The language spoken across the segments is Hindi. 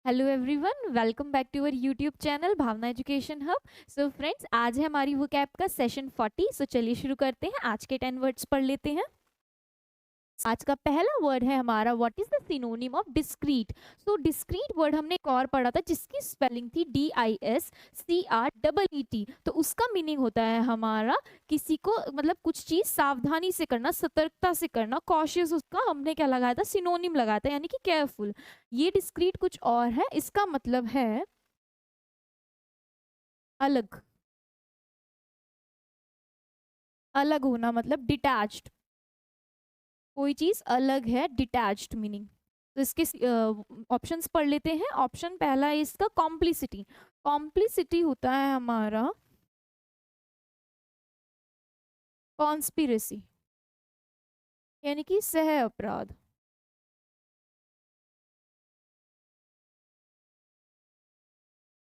Hello everyone, welcome back to our YouTube channel Bhavna education hub. So friends, आज है हमारी वो कैप का सेशन 40। सो चलिए शुरू करते हैं। आज के 10 वर्ड्स पढ़ लेते हैं। आज का पहला वर्ड है हमारा what is the synonym of discrete. So discrete word हमने एक और पढ़ा था जिसकी स्पेलिंग थी DISCREET। तो उसका मीनिंग होता है हमारा किसी को मतलब कुछ चीज सावधानी से करना, सतर्कता से करना, कॉशियस। उसका हमने क्या लगाया था, सिनोनिम लगाया था, यानी कि केयरफुल। ये डिस्क्रीट कुछ और है, इसका मतलब है अलग। अलग होना मतलब डिटैच्ड। कोई चीज अलग है, डिटैच्ड मीनिंग। तो इसके ऑप्शंस पढ़ लेते हैं। ऑप्शन पहला है इसका कॉम्प्लिसिटी। कॉम्प्लिसिटी होता है हमारा कॉन्स्पिरेसी, यानी कि सह अपराध।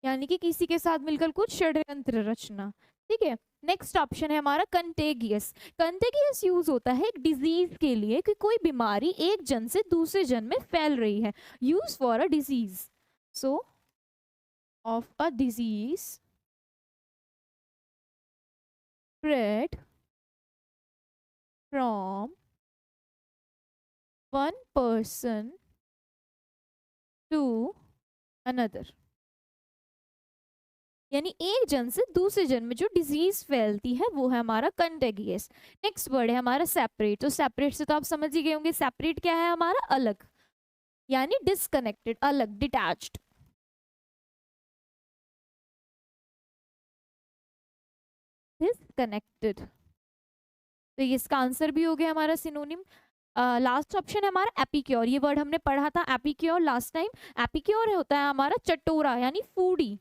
यानी कि किसी के साथ मिलकर कुछ षड्यंत्र रचना। ठीक है। नेक्स्ट ऑप्शन है हमारा कंटेगियस। कंटेगियस यूज होता है एक डिजीज के लिए कि कोई बीमारी एक जन से दूसरे जन में फैल रही है। Use for a disease. So of a disease spread from one person to another। यानी एक जन से दूसरे जन में जो डिजीज फैलती है वो है हमारा कंटेगियस। नेक्स्ट वर्ड है हमारा सेपरेट। तो सेपरेट से तो आप समझ ही गए होंगे, सेपरेट क्या है हमारा, अलग, यानी डिसकनेक्टेड, अलग, डिटैच्ड। डिसकनेक्टेड। तो ये इसका आंसर भी हो गया हमारा सिनोनिम। लास्ट ऑप्शन है हमारा एपिक्योर। ये वर्ड हमने पढ़ा था एपिक्योर लास्ट टाइम। एपिक्योर होता है हमारा चटोरा, यानी फूडी।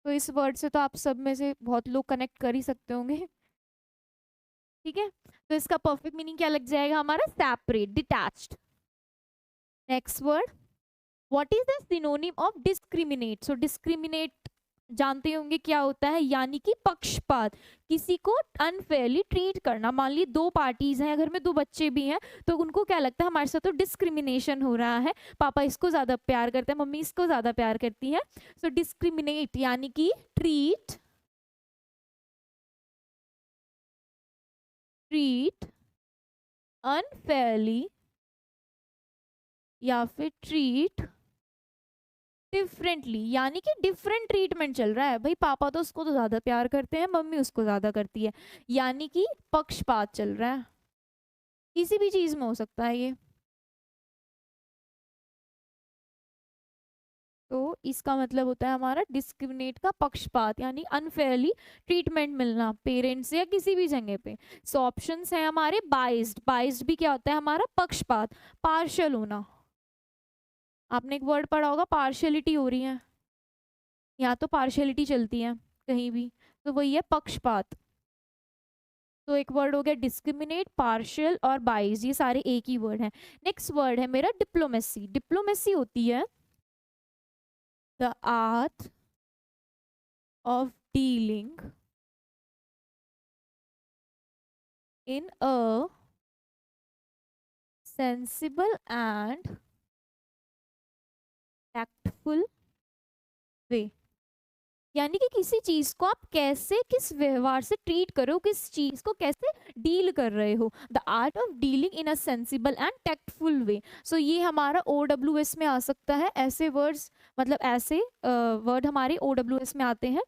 तो इस वर्ड से तो आप सब में से बहुत लोग कनेक्ट कर ही सकते होंगे। ठीक है। तो इसका परफेक्ट मीनिंग क्या लग जाएगा हमारा, separate, detached. Next word, what is the synonym of discriminate. So discriminate जानते होंगे क्या होता है, यानी कि पक्षपात, किसी को अनफेयरली ट्रीट करना। मान ली दो पार्टीज हैं, घर में दो बच्चे भी हैं, तो उनको क्या लगता है हमारे साथ तो डिस्क्रिमिनेशन हो रहा है, पापा इसको ज्यादा प्यार करते हैं, मम्मी इसको ज्यादा प्यार करती है। सो डिस्क्रिमिनेट यानी कि ट्रीट, ट्रीट अनफेयरली या फिर ट्रीट डिफरेंटली, यानी कि डिफरेंट ट्रीटमेंट चल रहा है। भाई पापा तो उसको तो ज्यादा प्यार करते हैं, मम्मी उसको ज्यादा करती है, यानी कि पक्षपात चल रहा है। किसी भी चीज में हो सकता है ये। तो इसका मतलब होता है हमारा डिस्क्रिमिनेट का पक्षपात, यानी अनफेयरली ट्रीटमेंट मिलना पेरेंट्स या किसी भी जगह पे। सो ऑप्शंस हैं हमारे बाइज्ड। बाइज्ड भी क्या होता है हमारा, पक्षपात, पार्शियल होना। आपने एक वर्ड पढ़ा होगा, पार्शियलिटी हो रही है, यहाँ तो पार्शियलिटी चलती है कहीं भी, तो वही है पक्षपात। तो एक वर्ड हो गया डिस्क्रिमिनेट, पार्शियल और बाइज, ये सारे एक ही वर्ड हैं। नेक्स्ट वर्ड है मेरा डिप्लोमेसी। डिप्लोमेसी होती है the art of dealing in a sensible and tactful way. यानी कि किसी चीज को आप कैसे, किस व्यवहार से ट्रीट करो, किस चीज को कैसे डील कर रहे हो। The art of dealing in a sensible and tactful way. So ये हमारा OWS में आ सकता है, ऐसे वर्ड्स, मतलब ऐसे वर्ड हमारे OWS में आते हैं।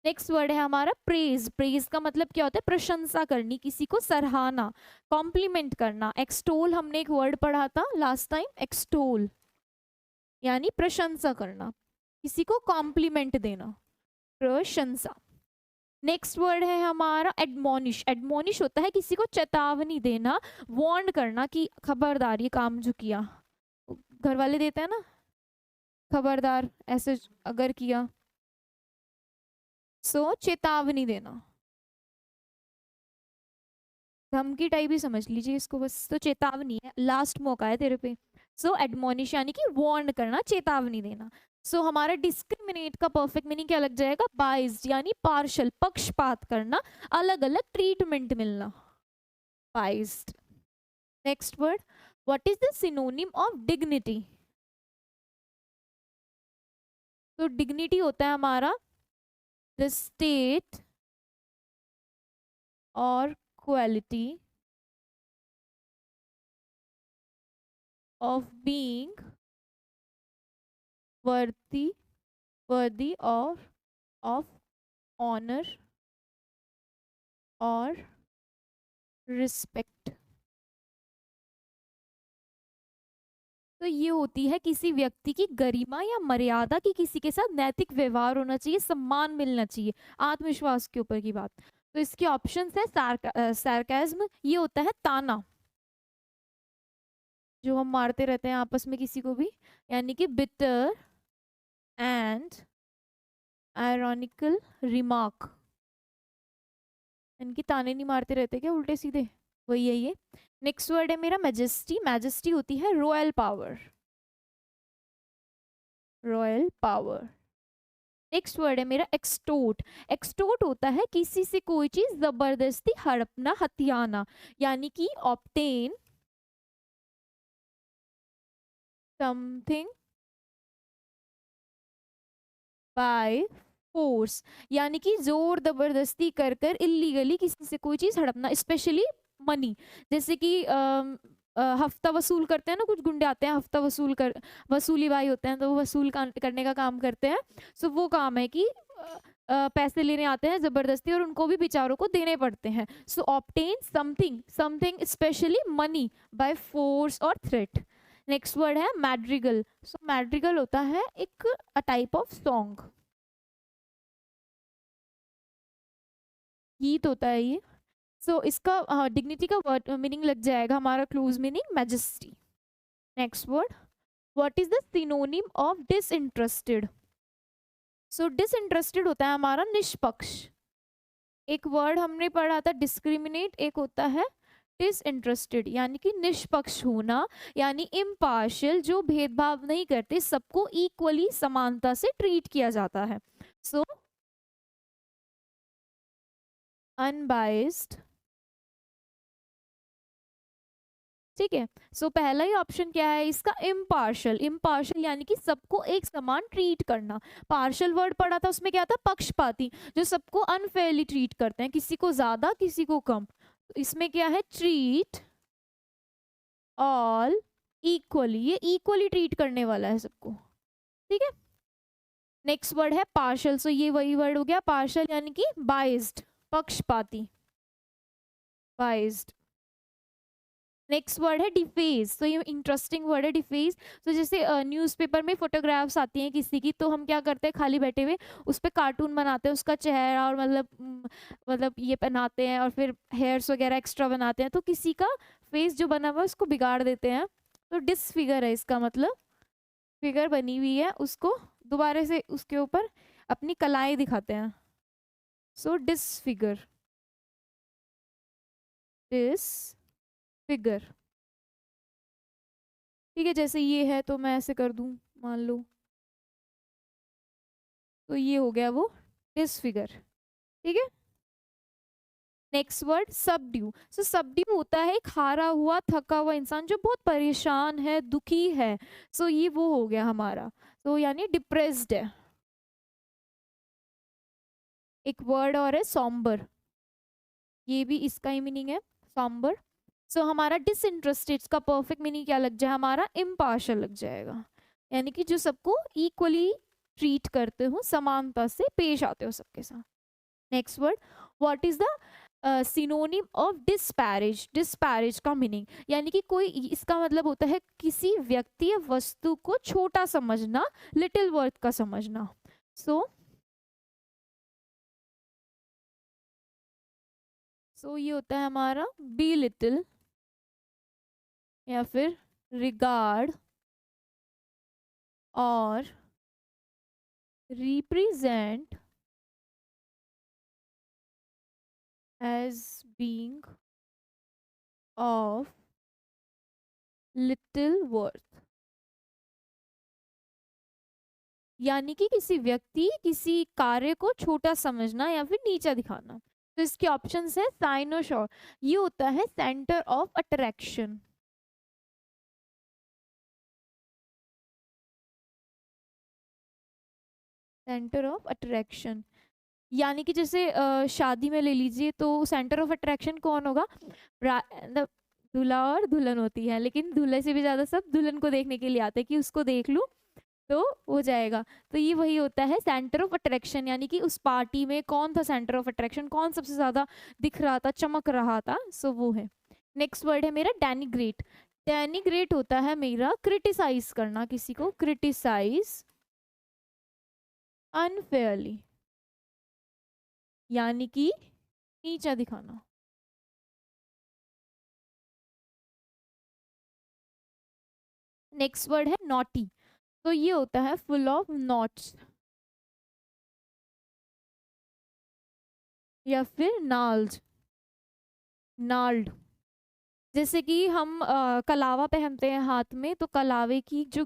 नेक्स्ट वर्ड है हमारा प्रेज। प्रेज का मतलब क्या होता है, प्रशंसा करनी, किसी को सराहना, कॉम्प्लीमेंट करना। एक्सटोल हमने एक वर्ड पढ़ा था लास्ट टाइम, एक्सटोल यानी प्रशंसा करना, किसी को कॉम्प्लीमेंट देना, प्रशंसा। नेक्स्ट वर्ड है हमारा एडमोनिश। एडमोनिश होता है किसी को चेतावनी देना, वार्न करना कि खबरदार ये काम जो किया, घर वाले देते हैं ना, खबरदार ऐसे अगर किया, सो चेतावनी देना, धमकी टाइप ही समझ लीजिए इसको बस। तो चेतावनी है, लास्ट मौका है तेरे पे। सो एडमोनिश यानी कि वार्न करना, चेतावनी देना। सो हमारा डिस्क्रिमिनेट का परफेक्ट मीनिंग क्या लग जाएगा, बाइज्ड यानी पार्शल, पक्षपात करना, अलग अलग ट्रीटमेंट मिलना, biased. Next word, what is the synonym of dignity? तो डिग्निटी होता है हमारा द स्टेट और क्वालिटी ऑफ बीइंग वर्दी वर्दी ऑफ ऑनर और रिस्पेक्ट। तो ये होती है किसी व्यक्ति की गरिमा या मर्यादा की किसी के साथ नैतिक व्यवहार होना चाहिए, सम्मान मिलना चाहिए, आत्मविश्वास के ऊपर की बात। तो इसके ऑप्शंस है सार्काज्म, ये होता है ताना, जो हम मारते रहते हैं आपस में किसी को भी, यानी कि बिटर एंड आयरॉनिकल रिमार्क। इनकी ताने नहीं मारते रहते क्या उल्टे सीधे, वही है ये। नेक्स्ट वर्ड है मेरा मैजेस्टी। मैजेस्टी होती है royal power, royal power. Next word है मेरा एक्सटोट। एक्सटोट होता है किसी से कोई चीज जबरदस्ती हड़पना, हथियाना, यानी कि ऑब्टेन समथिंग बाय फोर्स, यानी कि जोर जबरदस्ती कर कर इलीगली किसी से कोई चीज हड़पना, स्पेशली मनी। जैसे कि हफ्ता वसूल करते हैं ना, कुछ गुंडे आते हैं हफ्ता वसूली भाई होते हैं, तो वो करने का काम करते हैं। सो वो काम है कि पैसे लेने आते हैं जबरदस्ती और उनको भी बेचारों को देने पड़ते हैं। So obtain something something specially money by force और थ्रेट। नेक्स्ट वर्ड है मैड्रिगल। सो मैड्रिगल होता है एक टाइप ऑफ सॉन्ग, गीत होता है ये। सो इसका डिग्निटी का वर्ड मीनिंग लग जाएगा हमारा close meaning majesty. Next word, what is the synonym of disinterested? So disinterested होता है हमारा निष्पक्ष। एक वर्ड हमने पढ़ा था डिस्क्रिमिनेट, एक होता है डिसइंटरेस्टेड, यानी कि निष्पक्ष होना, यानी इम्पार्शियल, जो भेदभाव नहीं करते, सबको इक्वली समानता से ट्रीट किया जाता है। सो अनबाइस्ड, ठीक है। सो पहला ही ऑप्शन क्या है इसका, इम्पार्शल। इम्पार्शल यानी कि सबको एक समान ट्रीट करना। पार्शल वर्ड पढ़ा था, उसमें क्या था, पक्षपाती, जो सबको अनफेयरली ट्रीट करते हैं, किसी को ज्यादा किसी को कम। तो इसमें क्या है, ट्रीट ऑल इक्वली, ये इक्वली ट्रीट करने वाला है सबको, ठीक है। नेक्स्ट वर्ड है पार्शल। सो ये वही वर्ड हो गया पार्शल, यानी कि बाइज्ड, पक्षपाती, बाइज्ड। नेक्स्ट वर्ड है डिफेज। तो ये इंटरेस्टिंग वर्ड है डिफेज। तो जैसे न्यूज़पेपर में फोटोग्राफ्स आती हैं किसी की, तो हम क्या करते हैं, खाली बैठे हुए उस पर कार्टून बनाते हैं, उसका चेहरा और मतलब ये पहनाते हैं और फिर हेयर्स वगैरह एक्स्ट्रा बनाते हैं, तो किसी का फेस जो बना हुआ है उसको बिगाड़ देते हैं। तो डिसफिगर है इसका मतलब, फिगर बनी हुई है उसको दोबारा से उसके ऊपर अपनी कलाएं दिखाते हैं। सो डिसफिगर, डिसफिगर, ठीक है। जैसे ये है तो मैं ऐसे कर दूं, मान लो, तो ये हो गया वो डिसफिगर, ठीक है। Next word subdue. So subdue होता है एक हारा हुआ, थका हुआ इंसान जो बहुत परेशान है, दुखी है। सो ये वो हो गया हमारा, तो यानी डिप्रेस्ड है। एक वर्ड और है सॉम्बर, ये भी इसका ही मीनिंग है, सॉम्बर। सो हमारा डिसइंटरेस्टेड का परफेक्ट मीनिंग क्या लग जाए हमारा, इम्पार्शल लग जाएगा, यानी कि जो सबको इक्वली ट्रीट करते हो, समानता से पेश आते हो सबके साथ। Next word, what is the synonym of disparage? Disparage का मीनिंग, यानी कि कोई, इसका मतलब होता है किसी व्यक्ति या वस्तु को छोटा समझना, लिटिल वर्थ का समझना। सो ये होता है हमारा बी लिटिल, या फिर रिगार्ड और represent as being of little worth, यानी कि किसी व्यक्ति, किसी कार्य को छोटा समझना या फिर नीचा दिखाना। तो इसके ऑप्शंस है साइनोशॉर, ये होता है centre of attraction, centre of attraction यानी कि जैसे शादी में ले लीजिए तो सेंटर ऑफ अट्रैक्शन कौन होगा? मतलब दूल्हा और दुल्हन होती है, लेकिन दूल्हे से भी ज्यादा सब दुल्हन को देखने के लिए आते हैं कि उसको देख लूं तो हो जाएगा। तो ये वही होता है सेंटर ऑफ अट्रैक्शन, यानी कि उस पार्टी में कौन था सेंटर ऑफ अट्रैक्शन, कौन सबसे ज्यादा दिख रहा था, चमक रहा था, सो वो है। नेक्स्ट वर्ड है मेरा डेनिग्रेट। डेनिग्रेट होता है मेरा क्रिटिसाइज करना, किसी को क्रिटिसाइज अनफेयरली, यानी कि नीचा दिखाना। नेक्स्ट वर्ड है नॉटी। तो ये होता है फुल ऑफ नॉट्स या फिर नाल्ड। नाल्ड जैसे कि हम कलावा पहनते हैं हाथ में, तो कलावे की जो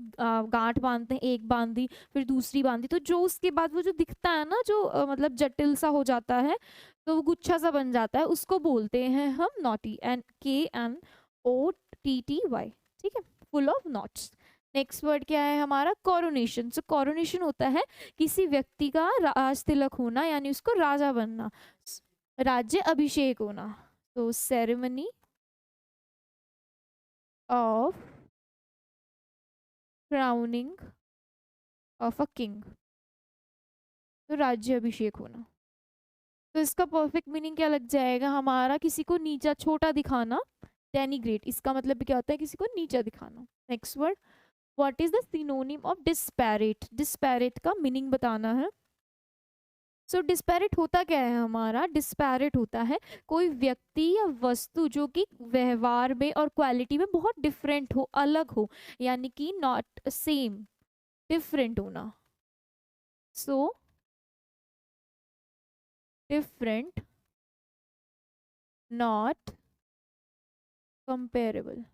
गांठ बांधते हैं, एक बांधी फिर दूसरी बांधी, तो जो उसके बाद वो जो दिखता है ना, जो मतलब जटिल सा हो जाता है, तो वो गुच्छा सा बन जाता है, उसको बोलते हैं हम नॉटी। N KNOTTY। ठीक है, full of knots. Next word क्या है हमारा? कोरोनेशन। सो कोरोनेशन होता है किसी व्यक्ति का राज तिलक होना, यानी उसको राजा बनना, राज्य अभिषेक होना। तो ceremony of crowning of a king। तो राज्य अभिषेक होना। तो इसका परफेक्ट मीनिंग क्या लग जाएगा हमारा? किसी को नीचा छोटा दिखाना, डेनिग्रेट, इसका मतलब क्या होता है? किसी को नीचा दिखाना। Next word, what is the synonym of disparate? Disparate का मीनिंग बताना है। सो डिस्पैरेट होता क्या है हमारा? डिस्पैरेट होता है कोई व्यक्ति या वस्तु जो कि व्यवहार में और क्वालिटी में बहुत डिफरेंट हो, अलग हो, यानी कि नॉट सेम, डिफरेंट होना। सो डिफरेंट, नॉट कंपेरेबल,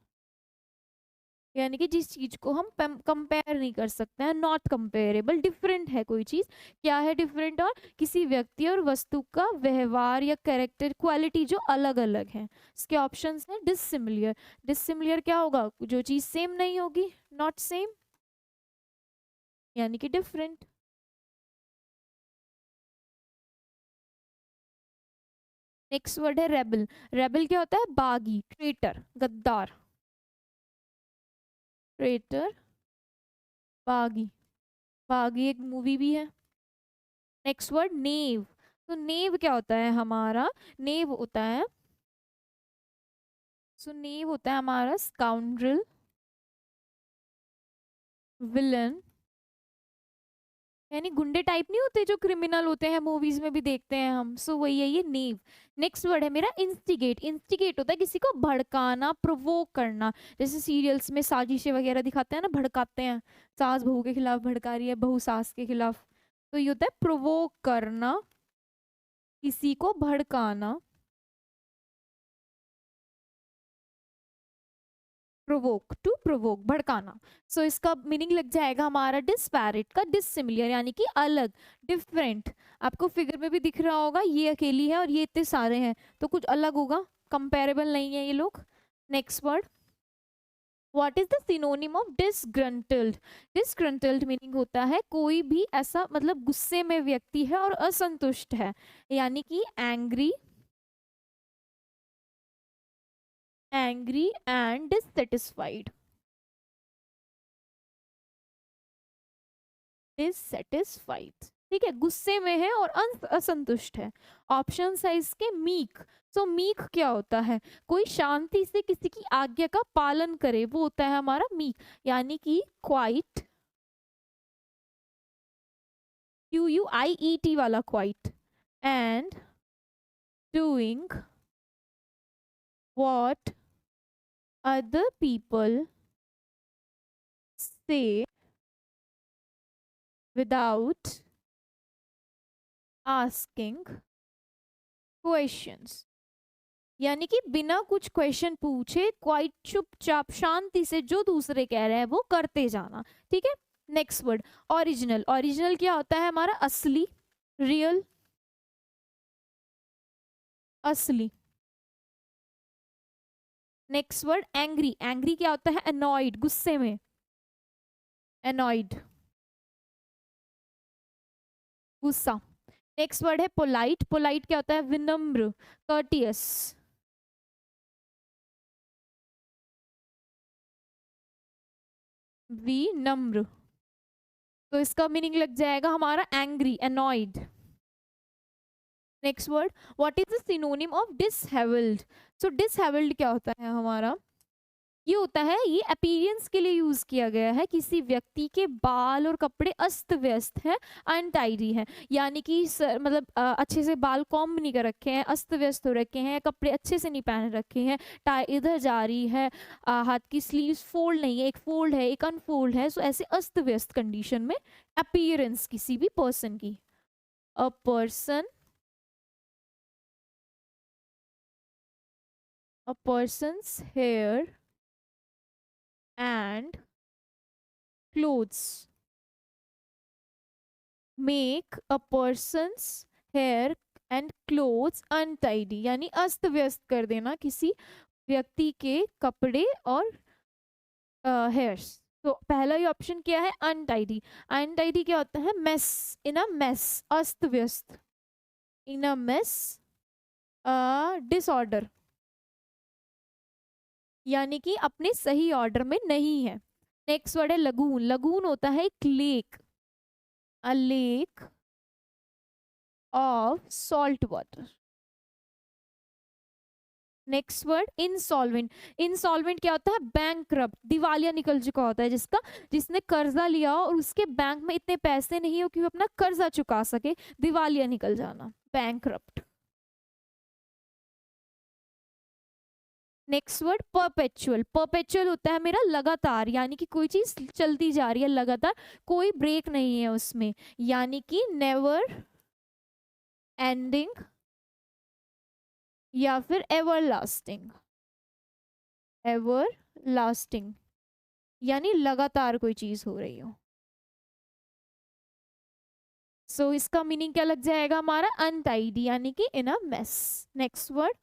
यानी कि जिस चीज को हम कंपेयर नहीं कर सकते हैं, नॉट कंपेरेबल, डिफरेंट है कोई चीज। क्या है डिफरेंट? और किसी व्यक्ति और वस्तु का व्यवहार या कैरेक्टर क्वालिटी जो अलग अलग है। इसके ऑप्शंस हैं डिसिमिलियर। डिसिमिलियर क्या होगा? जो चीज सेम नहीं होगी, नॉट सेम, यानी कि डिफरेंट। नेक्स्ट वर्ड है रेबल। रेबल क्या होता है? बागी, ट्रेटर, गद्दार, ट्रेटर, बागी। बागी एक मूवी भी है। नेक्स्ट वर्ड नेव। तो नेव क्या होता है हमारा? नेव होता है, सो नेव होता है हमारा स्काउंड्रल, विलन, यानी गुंडे टाइप नहीं होते जो क्रिमिनल होते हैं, मूवीज में भी देखते हैं हम, सो वही है ये नेव। नेक्स्ट वर्ड है मेरा इंस्टिगेट। इंस्टिगेट होता है किसी को भड़काना, प्रोवोक करना। जैसे सीरियल्स में साजिशें वगैरह दिखाते हैं ना, भड़काते हैं, सास बहू के खिलाफ भड़का रही है, बहू सास के खिलाफ, तो ये होता है प्रोवोक करना, किसी को भड़काना, प्रोवोक, टू प्रोवोक, भड़काना। सो इसका मीनिंग लग जाएगा हमारा डिस्पैरिट का डिसिमिलियर, यानी कि अलग, डिफरेंट। आपको फिगर में भी दिख रहा होगा, ये अकेली है और ये इतने सारे हैं, तो कुछ अलग होगा, कंपेरेबल नहीं है ये लोग। Next word, what is the synonym of disgruntled? Disgruntled meaning होता है कोई भी ऐसा मतलब गुस्से में व्यक्ति है और असंतुष्ट है, यानी कि angry, angry and dissatisfied, dissatisfied. ठीक है, गुस्से में है और असंतुष्ट है। ऑप्शन है इसके मीक। सो मीक क्या होता है? कोई शांति से किसी की आज्ञा का पालन करे, वो होता है हमारा मीक, यानी कि क्वाइट, QUIET वाला quite, and doing what other people से विदाउट आस्किंग क्वेश्चंस, यानी कि बिना कुछ क्वेश्चन पूछे क्वाइट चुपचाप शांति से जो दूसरे कह रहे हैं वो करते जाना। ठीक है। Next word, original. ओरिजिनल क्या होता है हमारा? असली, रियल, असली। Next word angry. एंग्री क्या होता है? अनॉइड, गुस्से में, अनॉइड। गुस्सा। नेक्स्ट वर्ड है पोलाइट। पोलाइट क्या होता है? विनम्र, कर्टियस। विनम्र। तो इसका मीनिंग लग जाएगा हमारा angry, annoyed. Next word, what is the synonym of dishevelled? So dishevelled क्या होता है हमारा? ये होता है, ये अपीयरेंस के लिए यूज किया गया है, किसी व्यक्ति के बाल और कपड़े अस्त व्यस्त हैं, अनटाइडी हैं, यानी कि मतलब अच्छे से बाल कॉम्ब नहीं कर रखे हैं, अस्त व्यस्त हो रखे हैं, कपड़े अच्छे से नहीं पहन रखे हैं, टाई इधर जा रही है, हाथ की स्लीव्स फोल्ड नहीं है, एक फोल्ड है एक अनफोल्ड है। सो ऐसे अस्त व्यस्त कंडीशन में अपीयरेंस किसी भी पर्सन की। A person, a person's hair and clothes make a person's hair and clothes untidy, यानी अस्त व्यस्त कर देना किसी व्यक्ति के कपड़े और हेयर्स। तो पहला ही ऑप्शन क्या है? अनटाइडी। अनटाइडी क्या होता है? मेस, इन अ मेस, अस्त व्यस्त, इन अ मेस, डिसऑर्डर, यानी कि अपने सही ऑर्डर में नहीं है। नेक्स्ट वर्ड है लगून। लगून होता है एक lake, a lake of salt water. Next word insolvent. Insolvent क्या होता है? बैंकक्रप्ट, दिवालिया निकल चुका होता है जिसका, जिसने कर्जा लिया और उसके बैंक में इतने पैसे नहीं हो कि वो अपना कर्जा चुका सके, दिवालिया निकल जाना, bankrupt. Next word perpetual. Perpetual होता है मेरा लगातार, यानी कि कोई चीज चलती जा रही है लगातार, कोई ब्रेक नहीं है उसमें, यानी कि नेवर एंडिंग या फिर एवर लास्टिंग। एवर लास्टिंग यानी लगातार कोई चीज हो रही हो। सो इसका मीनिंग क्या लग जाएगा हमारा? अनटाइडी, यानी कि in a mess. Next word,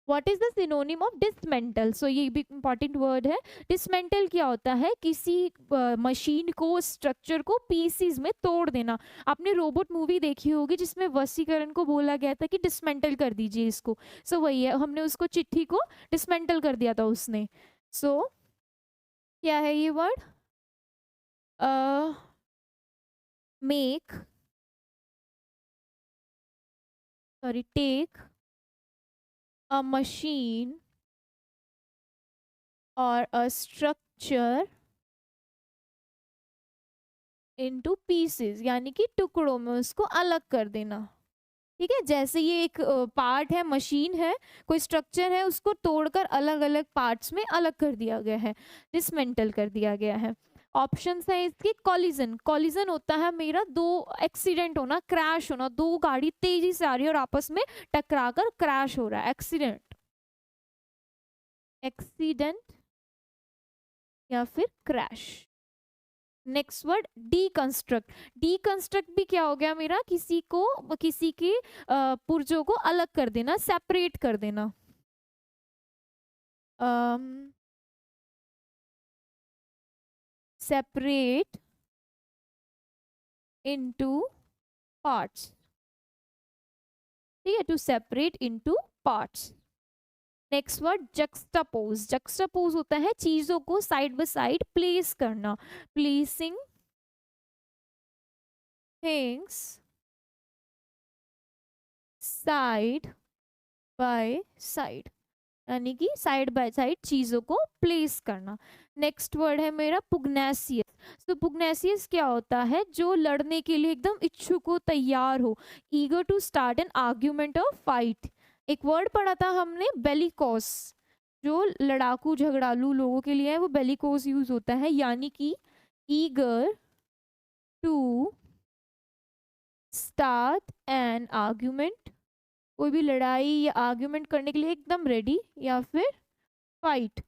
what is the synonym of dismantle? So ये भी इंपॉर्टेंट वर्ड है। डिसमेंटल क्या होता है? किसी मशीन को, स्ट्रक्चर को पीसीज में तोड़ देना। आपने रोबोट मूवी देखी होगी जिसमें वसीकरण को बोला गया था कि डिसमेंटल कर दीजिए इसको। सो वही है, हमने उसको, चिट्ठी को डिसमेंटल कर दिया था उसने। सो क्या है ये word? Make, sorry, take a machine or a structure into pieces, यानी कि टुकड़ों में उसको अलग कर देना। ठीक है, जैसे ये एक पार्ट है, मशीन है, कोई स्ट्रक्चर है, उसको तोड़कर अलग अलग पार्ट्स में अलग कर दिया गया है, डिसमेंटल कर दिया गया है। ऑप्शंस है इसके, कॉलिजन। कॉलिजन होता है मेरा दो, एक्सीडेंट होना, क्रैश होना, दो गाड़ी तेजी से आ रही है और आपस में टकराकर क्रैश हो रहा है, एक्सीडेंट, एक्सीडेंट या फिर crash. Next word deconstruct. Deconstruct भी क्या हो गया मेरा? किसी को, किसी के पुर्जों को अलग कर देना, सेपरेट कर देना। Separate into parts. ठीक है, to separate into parts. Next word juxtapose. Juxtapose होता है चीजों को साइड बाय साइड प्लेस करना, placing things side by side, यानी कि साइड बाय साइड चीजों को प्लेस करना। नेक्स्ट वर्ड है मेरा पुग्नेसियस। तो पुग्नेसियस क्या होता है? जो लड़ने के लिए एकदम इच्छुक हो, तैयार हो, eager to start an argument और फाइट। एक वर्ड पढ़ा था हमने, बेलिकोस, जो लड़ाकू झगड़ालू लोगों के लिए है वो बेलिकोस यूज होता है, यानी कि eager to start an argument, कोई भी लड़ाई या आर्ग्यूमेंट करने के लिए एकदम रेडी, या फिर फाइट।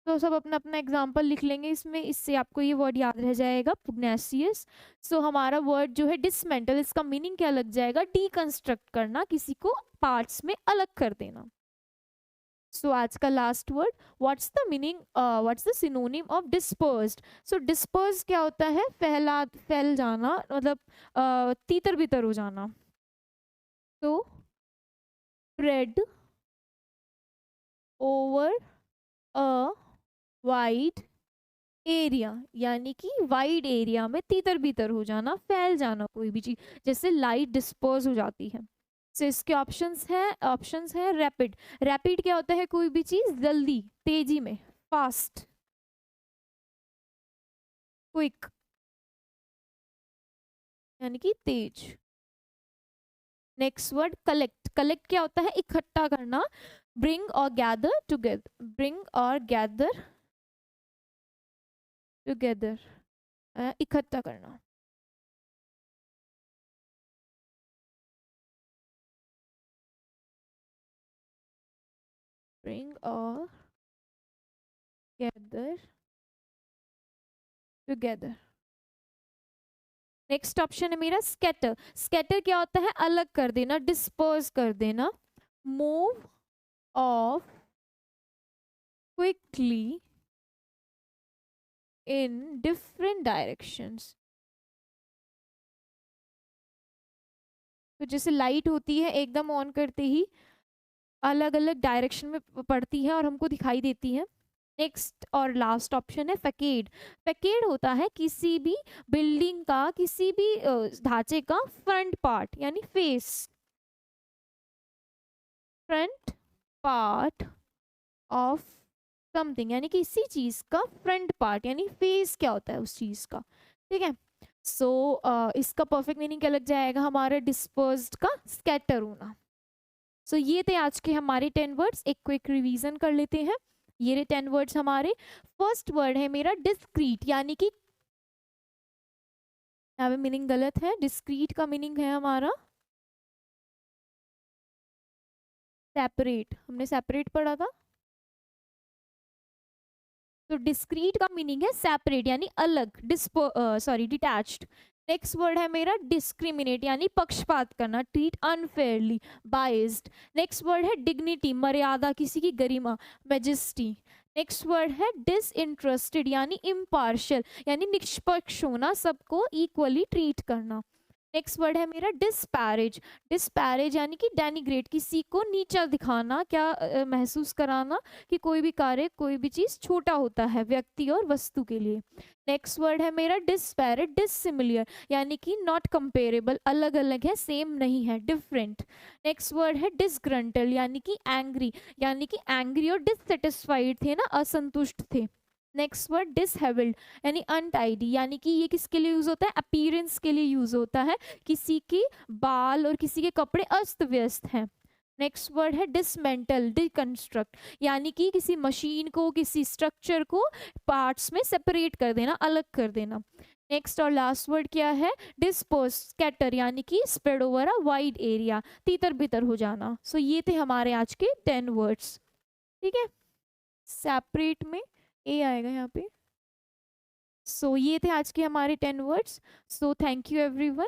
तो सब अपना अपना एग्जाम्पल लिख लेंगे इसमें, इससे आपको ये वर्ड याद रह जाएगा, पुग्नेसियस। सो हमारा वर्ड जो है डिसमेंटल, इसका मीनिंग क्या लग जाएगा? डीकंस्ट्रक्ट करना, किसी को पार्ट्स में अलग कर देना। सो आज का last word, what's the meaning, what's the synonym of dispersed? So disperse क्या होता है? फैल जाना, मतलब तीतर बितर हो जाना। तो spread over a wide area, यानी कि वाइड एरिया में तीतर बितर हो जाना, फैल जाना कोई भी चीज, जैसे लाइट डिस्पर्स हो जाती है। तो इसके ऑप्शंस है रैपिड। रैपिड क्या होता है? कोई भी चीज जल्दी, तेजी में, फास्ट, क्विक, यानी कि तेज। Next word collect. कलेक्ट क्या होता है? इकट्ठा करना। ब्रिंग और गैदर टुगेदर, ब्रिंग और गैदर टुगेदर, इकट्ठा करना। ब्रिंग और गैदर टुगेदर। नेक्स्ट ऑप्शन है मेरा स्कैटर। स्कैटर क्या होता है? अलग कर देना, डिस्पर्स कर देना। Move of quickly in different directions. तो जैसे लाइट होती है, एकदम ऑन करते ही अलग अलग डायरेक्शन में पड़ती है और हमको दिखाई देती है। नेक्स्ट और लास्ट ऑप्शन है फैकेड। फैकेड होता है किसी भी बिल्डिंग का, किसी भी ढांचे का फ्रंट पार्ट, यानी face, front part of something, यानी कि इसी चीज का फ्रंट पार्ट, यानी फेस क्या होता है उस चीज का। ठीक है। सो इसका परफेक्ट मीनिंग क्या लग जाएगा हमारा? डिस्पर्स्ड का स्कैटर होना। सो ये थे आज के हमारे 10 वर्ड्स। एक क्विक रिवीजन कर लेते हैं। ये रहे 10 वर्ड्स हमारे। फर्स्ट वर्ड है मेरा डिस्क्रीट, यानी कि यहाँ पे मीनिंग गलत है। डिस्क्रीट का मीनिंग है हमारा सेपरेट। हमने सेपरेट पढ़ा था। तो डिस्क्रीट का मीनिंग है सेपरेट, यानी अलग, डिटैच्ड। नेक्स्ट वर्ड है मेरा डिस्क्रिमिनेट, यानी पक्षपात करना, treat unfairly, biased. Next word है डिग्निटी, मर्यादा, किसी की गरिमा, मैजेस्टी। नेक्स्ट वर्ड है डिसइंटरेस्टेड, यानी इम्पार्शियल, यानी निष्पक्ष होना, सबको इक्वली ट्रीट करना। नेक्स्ट वर्ड है मेरा डिस्पैरेज। डिस्पैरेज यानी कि डेनिग्रेट, किसी को नीचा दिखाना, क्या महसूस कराना कि कोई भी कार्य, कोई भी चीज छोटा होता है व्यक्ति और वस्तु के लिए। नेक्स्ट वर्ड है मेरा डिस्पैरेट, डिसिमिलियर, यानी कि नॉट कंपेरेबल, अलग अलग है, सेम नहीं है, डिफरेंट। नेक्स्ट वर्ड है डिसग्रंटल, यानी कि एंग्री, यानी कि एंग्री और डिससेटिस्फाइड थे ना, असंतुष्ट थे। नेक्स्ट वर्ड डिसहेबल्ड, यानी अनटाइडी, यानी कि ये किसके लिए यूज होता है? अपीयरेंस के लिए यूज होता है, किसी के बाल और किसी के कपड़े अस्त व्यस्त हैं। नेक्स्ट वर्ड है डिसमेंटल, डिकंस्ट्रक्ट, यानी कि किसी मशीन को, किसी स्ट्रक्चर को पार्ट्स में सेपरेट कर देना, अलग कर देना। नेक्स्ट और लास्ट वर्ड क्या है? डिस्पर्स, स्कैटर, यानी कि spread over a wide area, तीतर बितर हो जाना। सो ये थे हमारे आज के 10 वर्ड्स। ठीक है। सेपरेट में ए आएगा यहाँ पे। सो ये थे आज के हमारे 10 words. So thank you everyone.